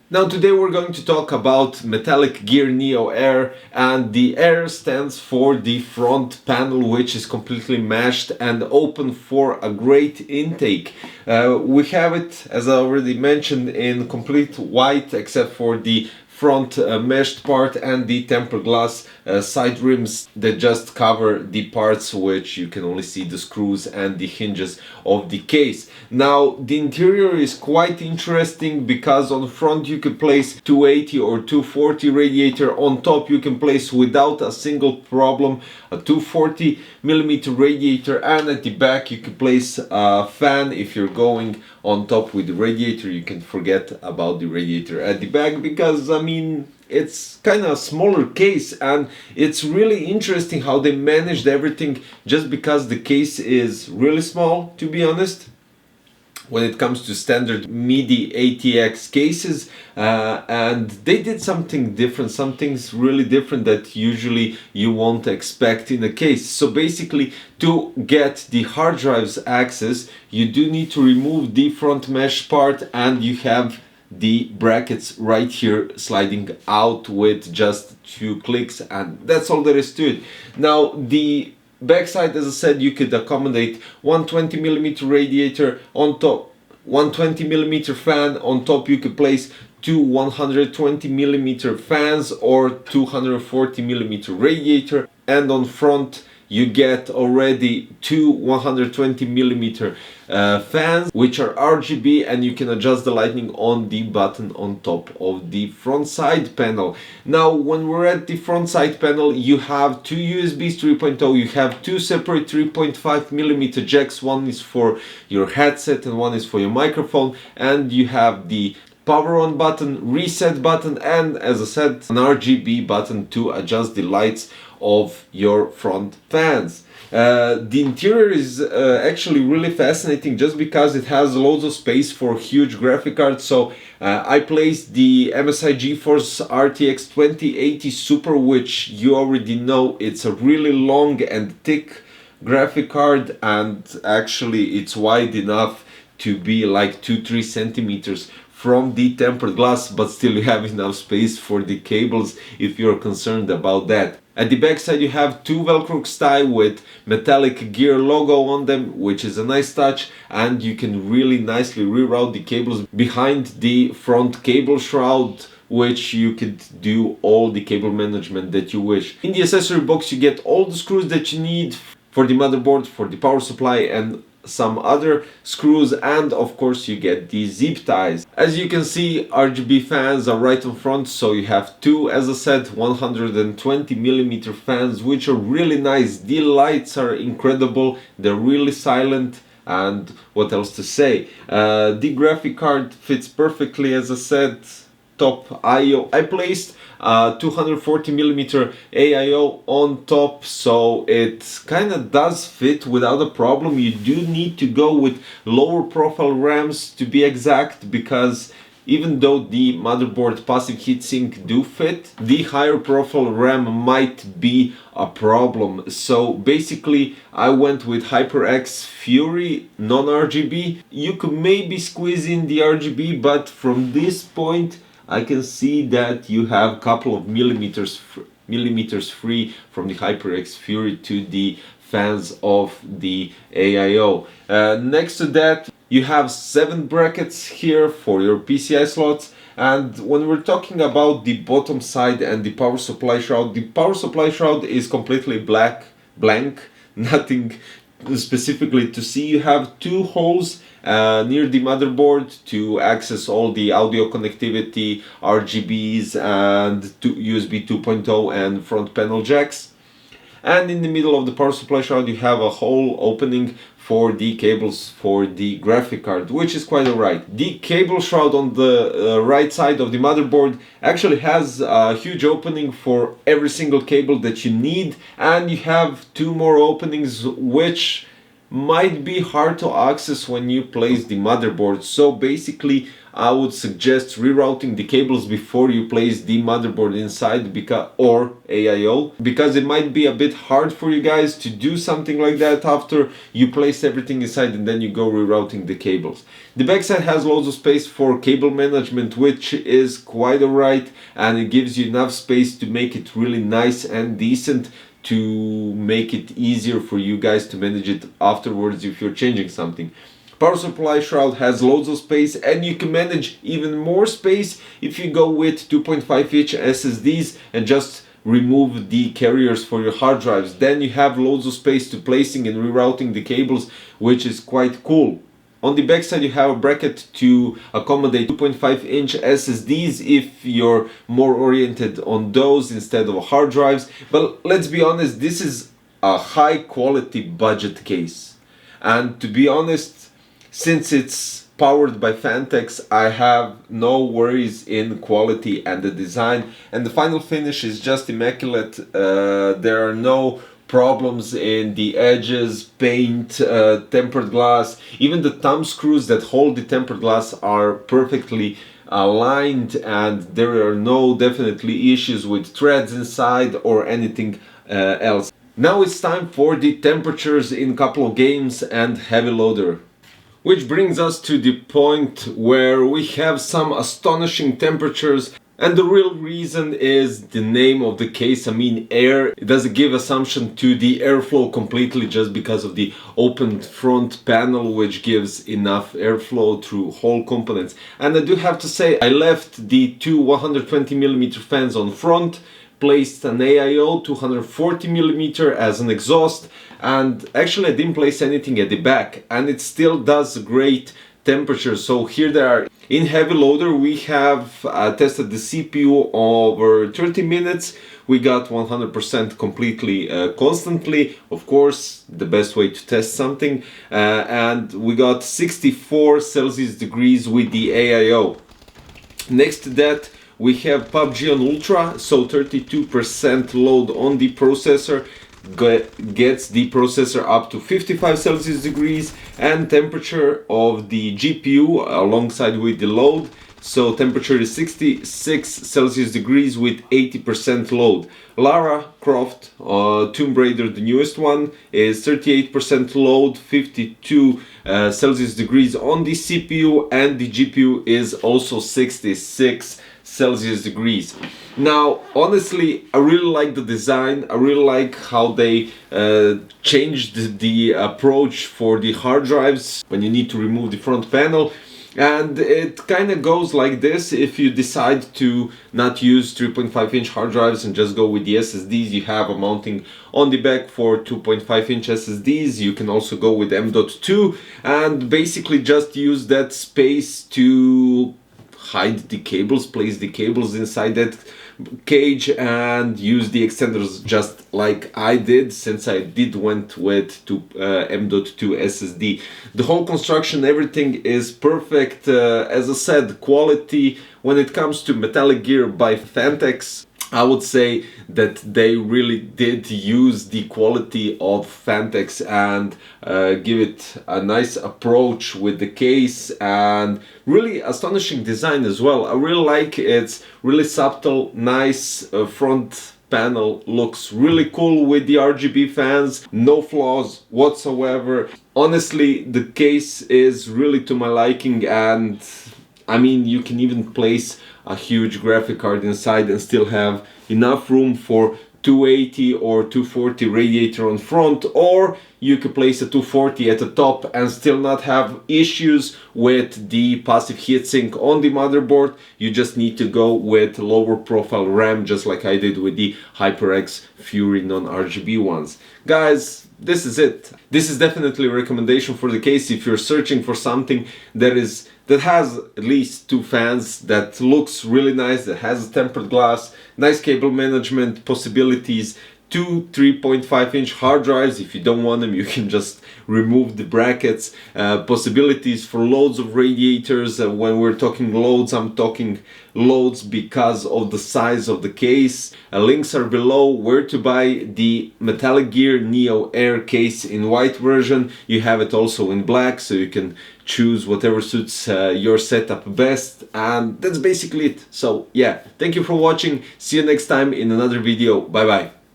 Now today we're going to talk about MetallicGear Neo Air, and the Air stands for the front panel, which is completely meshed and open for a great intake. We have it, as I already mentioned, in complete white except for the front meshed part and the tempered glass side rims that just cover the parts which you can only see the screws and the hinges of the case. Now the interior is quite interesting because on front you can place 280 or 240 radiator. On top you can place without a single problem a 240 millimeter radiator, and at the back you can place a fan. If you're going on top with the radiator, you can forget about the radiator at the back, because I mean it's kind of a smaller case, and it's really interesting how they managed everything just because the case is really small, to be honest, when it comes to standard MIDI ATX cases, and they did something different, something's really different that usually you won't expect in a case. So basically, to get the hard drive's access, you do need to remove the front mesh part, and you have the brackets right here sliding out with just 2 clicks, and that's all there is to it. Now the backside, as I said, you could accommodate 120 millimeter radiator on top, 120 millimeter fan on top. You could place 2 120 millimeter fans or 240 millimeter radiator, and on front you get already 2 120 millimeter fans, which are RGB, and you can adjust the lighting on the button on top of the front side panel. Now when we're at the front side panel, you have 2 USBs 3.0, you have 2 separate 3.5 millimeter jacks. One is for your headset and one is for your microphone, and you have the power on button, reset button, and as I said, an RGB button to adjust the lights of your front fans. The interior is actually really fascinating just because it has loads of space for huge graphic cards. So I placed the MSI GeForce RTX 2080 Super, which you already know it's a really long and thick graphic card, and actually it's wide enough to be like 2-3 centimeters from the tempered glass, but still you have enough space for the cables if you're concerned about that. At the back side you have 2 Velcro tie with MetallicGear logo on them, which is a nice touch, and you can really nicely reroute the cables behind the front cable shroud, which you could do all the cable management that you wish. In the accessory box you get all the screws that you need for the motherboard, for the power supply, and some other screws, and of course you get the zip ties. As you can see, RGB fans are right in front, so you have 2, as I said, 120 millimeter fans, which are really nice. The lights are incredible, they're really silent, and what else to say. The graphic card fits perfectly, as I said. Top IO, I placed 240 millimeter AIO on top, so it kind of does fit without a problem. You do need to go with lower profile RAMs to be exact, because even though the motherboard passive heatsink do fit, the higher profile RAM might be a problem. So basically I went with HyperX Fury non-RGB. You could maybe squeeze in the RGB, but from this point I can see that you have a couple of millimeters free from the HyperX Fury to the fans of the AIO. Next to that you have 7 brackets here for your PCI slots. And when we're talking about the bottom side and the power supply shroud is completely blank, nothing specifically to see. You have 2 holes near the motherboard to access all the audio connectivity, RGBs, and USB 2.0 and front panel jacks. And in the middle of the power supply shroud you have a hole opening for the cables for the graphic card, which is quite alright. The cable shroud on the right side of the motherboard actually has a huge opening for every single cable that you need, and you have 2 more openings which might be hard to access when you place the motherboard. So basically I would suggest rerouting the cables before you place the motherboard inside or AIO, because it might be a bit hard for you guys to do something like that after you place everything inside and then you go rerouting the cables. The backside has loads of space for cable management, which is quite alright, and it gives you enough space to make it really nice and decent, to make it easier for you guys to manage it afterwards if you're changing something. Power supply shroud has loads of space, and you can manage even more space if you go with 2.5-inch SSDs and just remove the carriers for your hard drives. Then you have loads of space to placing and rerouting the cables, which is quite cool. On the backside you have a bracket to accommodate 2.5-inch SSDs if you're more oriented on those instead of hard drives. But let's be honest, this is a high quality budget case. And to be honest, since it's powered by Phanteks, I have no worries in quality and the design. And the final finish is just immaculate. There are no problems in the edges, paint, tempered glass. Even the thumb screws that hold the tempered glass are perfectly aligned, and there are no definitely issues with threads inside or anything else. Now it's time for the temperatures in a couple of games and heavy loader. Which brings us to the point where we have some astonishing temperatures. And the real reason is the name of the case, I mean air. It doesn't give assumption to the airflow completely just because of the open front panel, which gives enough airflow through whole components. And I do have to say, I left the two 120mm fans on front, placed an AIO 240mm as an exhaust, and actually I didn't place anything at the back, and it still does great temperature. So here they are. In heavy loader we have tested the CPU over 30 minutes. We got 100% completely constantly, of course the best way to test something, and we got 64 Celsius degrees with the AIO. Next to that we have PUBG on Ultra, so 32% load on the processor gets the processor up to 55 Celsius degrees, and temperature of the GPU alongside with the load, so temperature is 66 Celsius degrees with 80% load. Lara Croft Tomb Raider, the newest one, is 38% load, 52 Celsius degrees on the CPU, and the GPU is also 66 Celsius degrees. Now honestly I really like the design. I really like how they changed the approach for the hard drives when you need to remove the front panel, and it kind of goes like this. If you decide to not use 3.5-inch hard drives and just go with the SSDs, you have a mounting on the back for 2.5-inch SSDs. You can also go with M.2 and basically just use that space to hide the cables, place the cables inside that cage, and use the extenders just like I did, since I went with M.2 SSD. The whole construction, everything is perfect. As I said, quality when it comes to MetallicGear by Phanteks, I would say that they really did use the quality of Phanteks and give it a nice approach with the case, and really astonishing design as well. I really like it. It's really subtle, nice front panel, looks really cool with the RGB fans, no flaws whatsoever. Honestly, the case is really to my liking, and I mean you can even place a huge graphic card inside and still have enough room for 280 or 240 radiator on front, or you could place a 240 at the top and still not have issues with the passive heatsink on the motherboard. You just need to go with lower profile RAM, just like I did with the HyperX Fury non-RGB ones. Guys, this is it. This is definitely a recommendation for the case if you're searching for something that has at least two fans, that looks really nice, that has tempered glass, nice cable management possibilities, two 3.5-inch hard drives. If you don't want them, you can just remove the brackets. Possibilities for loads of radiators. When we're talking loads, I'm talking loads because of the size of the case. Links are below. Where to buy the MetallicGear Neo Air case in white version. You have it also in black, so you can choose whatever suits your setup best. And that's basically it. So yeah, thank you for watching. See you next time in another video. Bye bye.